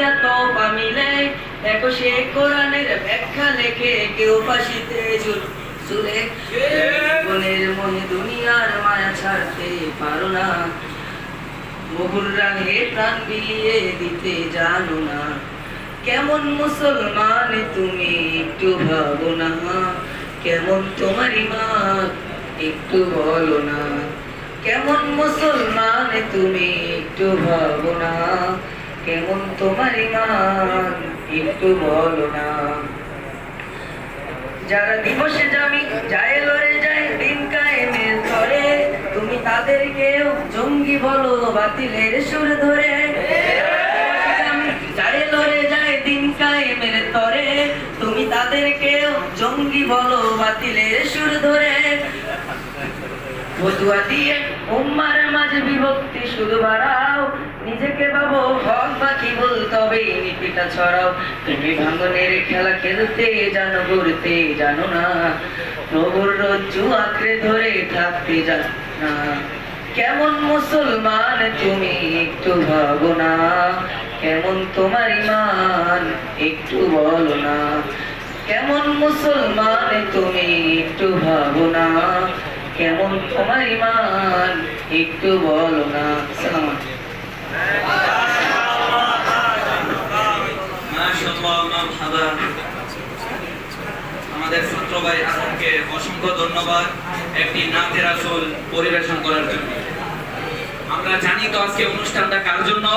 দিয়া তওবা মিলে, দেখো সে কোরআনের ব্যাখ্যা লেখে, কেউ ফাঁসিতে ঝুলে। জীবনের মোহে দুনিয়ার মায়া ছাড়তে পারো না, বহুর রাহে প্রাণ বিলিয়ে দিতে জানো না। কেমন মুসলমান তুমি একটু ভাবো না, কেমন তোমার ঈমান একটু বলো না। কেমন মুসলমান তুমি একটু ভাবো না, কেমন তোমার ঈমান একটু বলো না। যারা দিবসে জামি যায় লড়ে যায় দিন কায়েমের ধরে, তুমি তাদেরকেও জঙ্গি বলো বাতিলের সুর ধরে। যায় লড়ে যায় দিন কায়েমের তরে, তুমি তাদেরকেও জঙ্গি বলো বাতিলের সুর ধরে। ফতুয়া দিয়ে উম্মার মাঝে বিভক্তি শুধু বাড়াও, নিজেকে ভাবো হক বাকি বল তবেই নীতিটা ছড়াও। তুমি ভাঙনের খেলা খেলতে জানো, গড়তে জানো না, প্রভুর রজ্জু আঁকড়ে ধরে থাকতে জানো না। কেমন মুসলমান তুমি একটু ভাবো না, কেমন তোমার ঈমান একটু বলো না। কেমন মুসলমান তুমি একটু ভাবো না, কেমন তোমার ঈমান একটু বলো না। আমাদের ছাত্র ভাই আসনকে অসংখ্য ধন্যবাদ একটি নাতের আসল পরিবেশন করার জন্য। আমরা জানি তো আজকে অনুষ্ঠানটা কার জন্য।